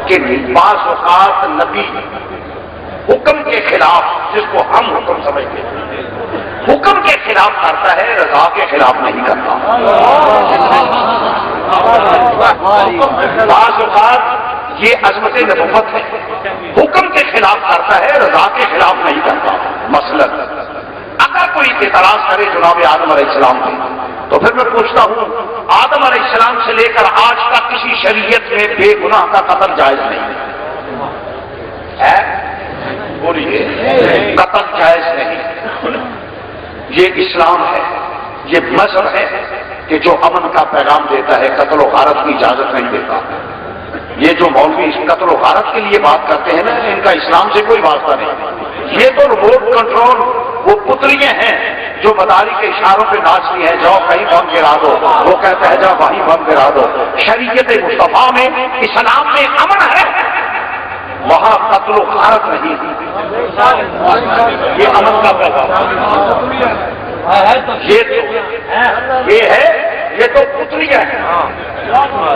کہ بعض اوقات نبی حکم کے خلاف، جس کو ہم حکم سمجھتے ہیں، حکم کے خلاف کرتا ہے، رضا کے خلاف نہیں کرتا۔ بعض اوقات یہ عظمت نبوت ہے، حکم کے خلاف کرتا ہے، رضا کے خلاف نہیں کرتا۔ مثلا اگر کوئی اعتراض کرے جناب آدم علیہ السلام سے، تو پھر میں پوچھتا ہوں آدم علیہ السلام سے لے کر آج تک کسی شریعت میں بے گناہ کا قتل جائز نہیں ہے؟ بولیے، قتل جائز نہیں۔ یہ اسلام ہے، یہ مذہب ہے کہ جو امن کا پیغام دیتا ہے، قتل و غارت کی اجازت نہیں دیتا۔ یہ جو مولوی قتل و غارت کے لیے بات کرتے ہیں نا، ان کا اسلام سے کوئی واسطہ نہیں۔ یہ تو ریموٹ کنٹرول وہ پتلیاں ہیں جو مداری کے اشاروں پہ ناچتی ہیں، جاؤ کہیں بم گرا دو، وہ کہتا ہے جاؤ وہیں بم گرا دو۔ شریعت مصطفیٰ میں، اسلام میں امن ہے، وہاں قتل و غارت نہیں۔ یہ امن کا پیغام، یہ ہے، یہ تو پتلیاں ہیں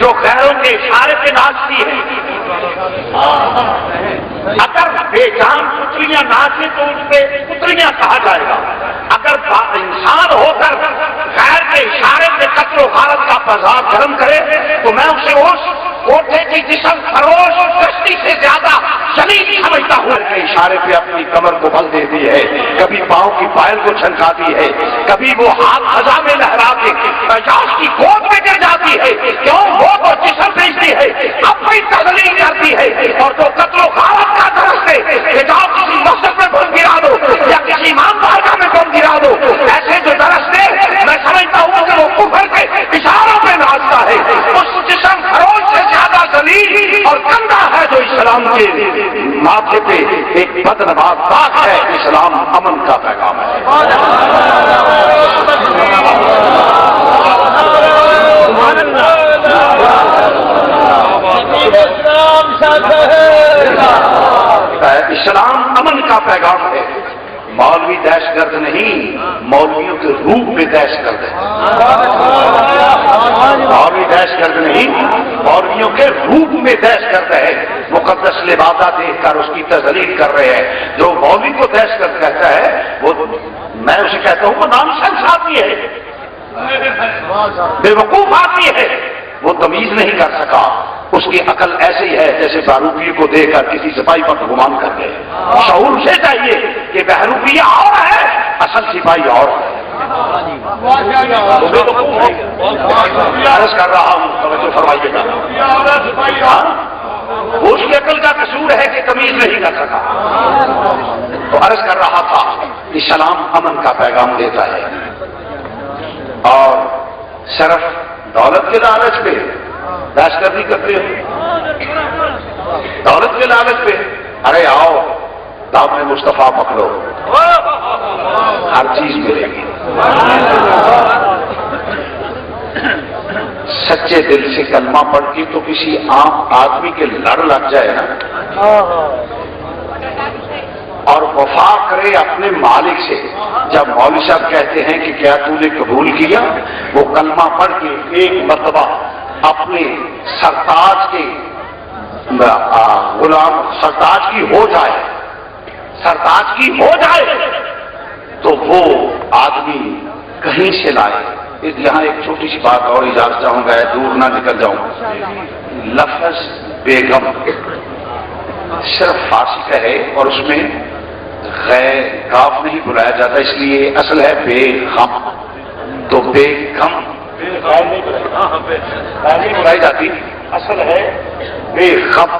جو غیروں کے اشارے پہ ناچتی ہے۔ اگر بے جان پتلیاں ناچیں تو ان پہ پتلیاں کہا جائے گا۔ اگر انسان ہو کر غیر کے اشارے پہ قتل و غارت کا فضا گرم کرے تو میں اسے اس کوٹھے کی جسم فروش کشتی سے زیادہ ذلیل سمجھتا ہوں۔ کے اشارے پہ اپنی کمر کو بل دیتی ہے، کبھی پاؤں کی پائل کو چھنکاتی ہے، کبھی وہ ہاتھ فضا میں لہرا کے اعجاز کی گود میں گر جاتی ہے۔ کیوں؟ وہ تو جسم بھیجتی ہے، اپنی تذلیل کرتی ہے۔ اور جو قتل و غارت کا درس ہے کہ جاؤ کسی مسجد میں بم گرا دو یا کسی امام بارگاہ میں بم گرا دو، ایسے جو درس ہے میں سمجھتا ہوں کہ وہ کفر کے اشاروں پہ ناچتا ہے۔ اس جسم فروش سے زیادہ ذلیل اور گندا ہے جو اسلام کے ماتھے پہ ایک بدنما داغ ہے۔ اسلام امن کا پیغام ہے۔ اسلام امن کا پیغام ہے۔ مولوی دہشت گرد نہیں، مولویوں کے روح پہ دہشت گرد ہے۔ مولوی دہشت گرد نہیں، مولویوں کے روح میں دہشت گرد ہے۔ مقدس لبادہ دیکھ کر اس کی تذلیل کر رہے ہیں۔ جو مولوی کو دہشت گرد کہتا ہے وہ، میں اسے کہتا ہوں وہ نام شخص آدمی ہے، بے وقوف آدمی ہے، وہ تمیز نہیں کر سکا۔ اس کی عقل ایسی ہے جیسے بہروپی کو دے کر کسی سپاہی پر گمان کر لے۔ شعور سے چاہیے کہ بہروپی اور ہے، اصل سپاہی اور ہے۔ عرض کر رہا ہوں، توجہ فرمائیے گا۔ اس کی عقل کا قصور ہے کہ تمیز نہیں کر سکا۔ تو عرض کر رہا تھا، اسلام امن کا پیغام دیتا ہے، اور صرف دولت کے لالچ پہ دہشت گردی کرتے ہو، دولت کے لالچ پہ ارے آؤ دامن مصطفیٰ پکڑو، ہر چیز ملے گی۔ سچے دل سے کلمہ پڑھ کے تو کسی عام آدمی کے لڑ لگ جائے نا، اور وفا کرے اپنے مالک سے۔ جب مولوی صاحب کہتے ہیں کہ کیا تو نے قبول کیا، وہ کلمہ پڑھ کے ایک مرتبہ اپنے سرتاج کے غلام سرتاج کی ہو جائے، سرتاج کی ہو جائے، تو وہ آدمی کہیں سے لائے۔ یہاں ایک چھوٹی سی بات اور اجازت چاہوں گا، دور نہ نکل جاؤں۔ لفظ بیگم صرف فارسی کا ہے اور اس میں غیر کاف نہیں بلایا جاتا، اس لیے اصل ہے بے غم۔ تو بے غم نہیں بلائی جاتی، اصل ہے بے غم،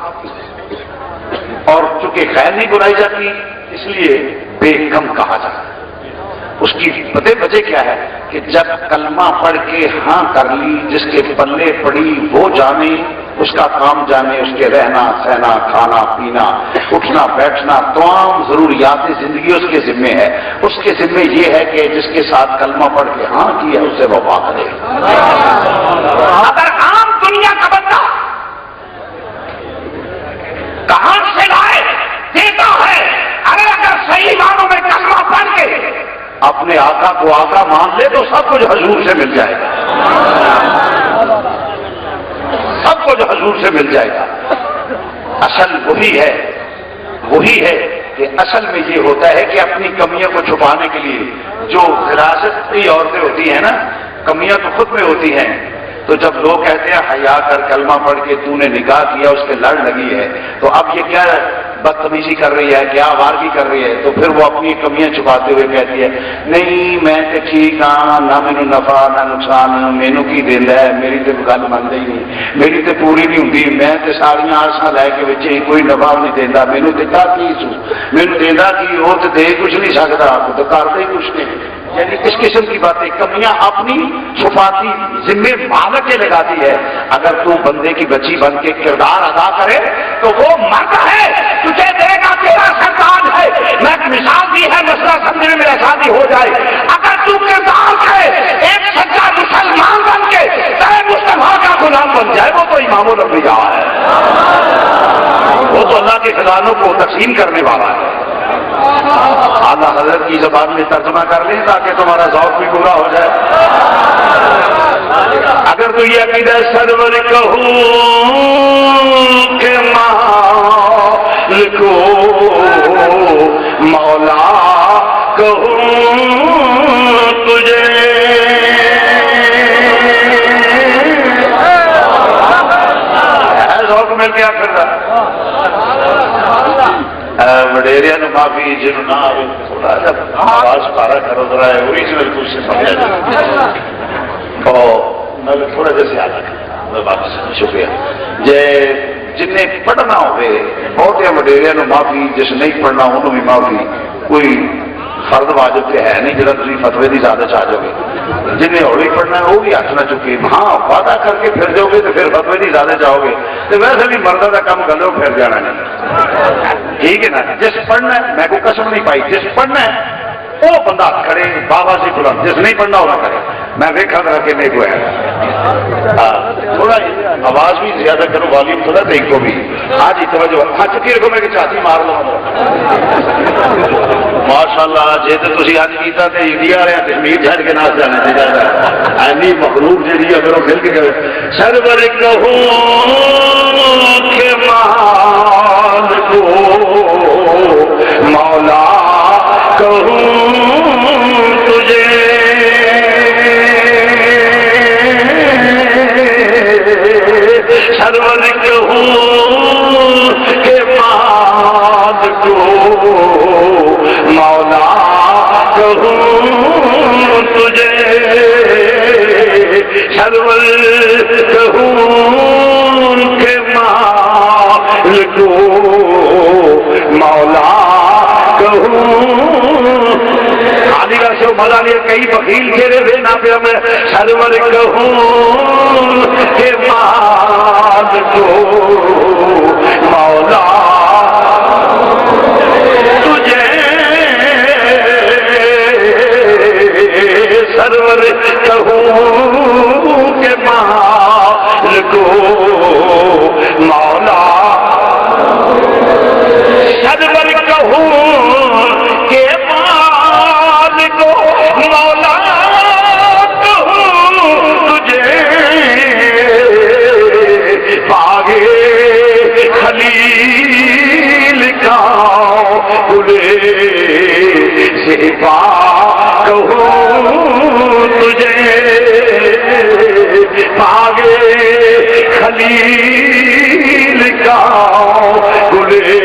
اور چونکہ غیر نہیں بلائی جاتی اس لیے بے غم کہا جاتا ہے۔ اس کی وجہ کیا ہے کہ جب کلمہ پڑھ کے ہاں کر لی، جس کے پلے پڑی وہ جانے، اس کا کام جانے، اس کے رہنا سہنا کھانا پینا اٹھنا بیٹھنا تمام ضروریات زندگی اس کے ذمے ہے۔ اس کے ذمے یہ ہے کہ جس کے ساتھ کلمہ پڑھ کے ہاں کی ہے اسے وفا کرے۔ اگر عام دنیا کا بندہ کہاں سے لائے دیتا ہے، ارے اگر صحیح معنوں میں کلمہ پڑھ کے اپنے آقا کو آقا مان لے تو سب کچھ حضور سے مل جائے گا، سب کچھ حضور سے مل جائے گا۔ اصل وہی ہے کہ اصل میں یہ ہوتا ہے کہ اپنی کمیوں کو چھپانے کے لیے جو وراثتی عورتیں ہوتی ہیں نا، کمیاں تو خود میں ہوتی ہیں، تو جب لوگ کہتے ہیں حیا کر کلمہ پڑھ کے تو نے نکاح کیا اس کے لڑ لگی ہے، تو اب یہ کیا بدتمیزی کر رہی ہے، کیا آوارگی کر رہی ہے، تو پھر وہ اپنی کمیاں چھپاتے ہوئے کہتی ہے نہیں میں تے ٹھیک ہاں، نہ مینوں نفع نہ نقصان، مینوں کی دیندا ہے، میری تے گل مندا ہی نہیں، میری تے پوری نہیں ہوندی، میں تے ساریاں آساں لے کے وچ کوئی نفع نہیں دیندا، مینوں دتا کی سو، مینوں دیندا کی وہ تے دے کچھ نہیں سکدا، تو کردا ہی کچھ نہیں۔ یعنی اس قسم کی باتیں، کمیاں اپنی چھپاتی، ذمہ مالک کے لگاتی ہے۔ اگر تو بندے کی بچی بن کے کردار ادا کرے تو وہ مرد ہے، تجھے دے گا، تیرا سردار ہے۔ میں ایک مثال دی ہے، مسئلہ سمجھنے میں آسانی ہو جائے۔ اگر تو کردار ہے ایک سچا مسلمان بن کے تیرے مصطفیٰ کا غلام بن جائے، وہ تو امام الانبیاء ہے، وہ تو اللہ کے خزانوں کو تقسیم کرنے والا ہے۔ اعلیٰ حضرت کی زبان میں ترجمہ کر لیں تاکہ تمہارا ذوق بھی پورا ہو جائے۔ اگر تو یہ عقیدہ سرور کہوں کہ مالک مولا کہوں تجھے، ذوق میں کیا کر رہا وڈیریا نو معافی، جنہوں نہ تھوڑا جا آواز پارا کرو ذرا ہے وہی سے کچھ سمجھا جائے اور تھوڑا جا زیادہ شکریہ جے جنہیں پڑھنا ہوئے بہت وڈیریا نو معافی، جس نہیں پڑھنا انہوں بھی معافی، کوئی فرد واجب تے ہے نہیں جڑا تسی فتوی دی زیادہ چاہ جاؤ گے، جنہیں ہولی پڑھنا ہے وہ بھی ہاتھ نہ چکے، ہاں وعدہ کر کے پھر جاؤ گے تو پھر فتوی دی زیادہ چاہو گے تو ویسے بھی مردوں کا کام گلو پھر جانا نہیں، ٹھیک ہے نا۔ جس پڑھنا ہے میں کوئی قسم نہیں پائی، جس پڑھنا ہے وہ بندہ کرے بابا سے بلند، جس نہیں پڑھنا ہوگا کرے، میں دیکھا تھا کہ نہیں کوئی ہے تھوڑا آواز بھی زیادہ کرو، والیوم تھوڑا دیکھ کو بھی، ہاں جی توجہ، ہاں چکی رکھو، میں کہ چاچی مار لو ماشاء اللہ، جی تو تھی اج کیتا تے انڈیا والے کشمیر چھڈ کے ناچ جانا چاہیے، اینی مخلوق جی اگر وہ مل کے کرے سرور کہوں کہ مالک مولا کہوں تجھے، سرور کہوں کہ مالک مولا کہوں تجھے، سرور کہوں کہ مالک مولا کہوں، خالی کا سے مزہ لیا کئی بخیل کھیرے ہوئے نہ پہ میں سرور کہوں کہ مالک مولا تجھے، سرور کہوں کہ مالک مولا، سرور کہوں کہ مالک مولا کہوں تجھے، باغے خلیل کا گلے سے پا کہوں تجھے، باغے خلیل کا گلے،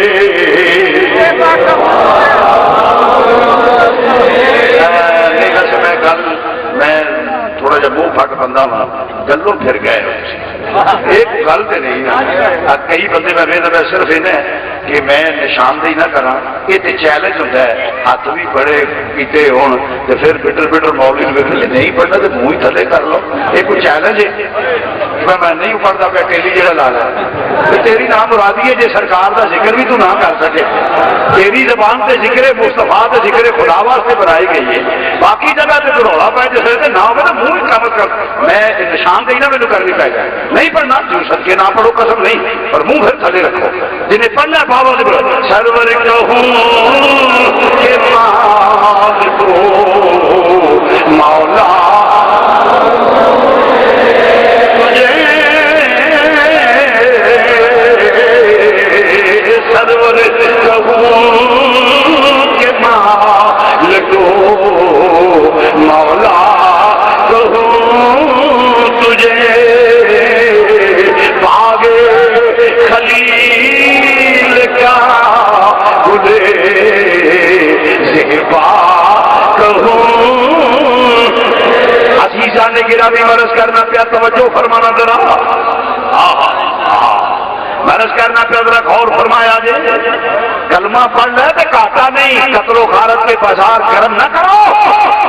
میں تھوڑا جا منہ پھٹ بندہ ہوں، گلوں پھر گئے ایک گل تو نہیں، کئی بندے میں ویسے صرف انہیں کہ میں نشاندہی نہ کرا، یہ تو چیلنج ہوتا ہے، ہاتھ بھی بڑے پیتے ہون تو پھر بٹر بٹر مولوی میں نہیں پڑھنا تو منہ ہی تھلے کر لو، یہ کوئی چیلنج ہے، میں نہیں پڑھتا پیا ٹیلی جہاں لا لیا، تیری نام مرادی ہے جی سرکار کا ذکر بھی تو نہ کر سکے، تیری زبان سے ذکر مصطفیٰ سے ذکر خدا واسطے بنائی گئی ہے، باقی جگہ سے تو رولا پائے جیسے نہ ہو تو منہ کامت کر، میں نشاندہی نہ مجھے کرنی پائے گا، نہیں پڑھنا جو سد کے نہ پڑھو قسم نہیں، اور منہ پھر تھلے رکھو، جنہیں پڑھنا بابا سے بولو سرور کہوں کہ مالک مولا تجھے، زیبا کہوں عزیزان گرامی مرض کرنا پیا توجہ فرمانا ذرا مرض کرنا پیا ذرا غور فرمایا جے کلمہ پڑھ لے تو کاٹا نہیں قتل و غارت کے بازار گرم نہ کرو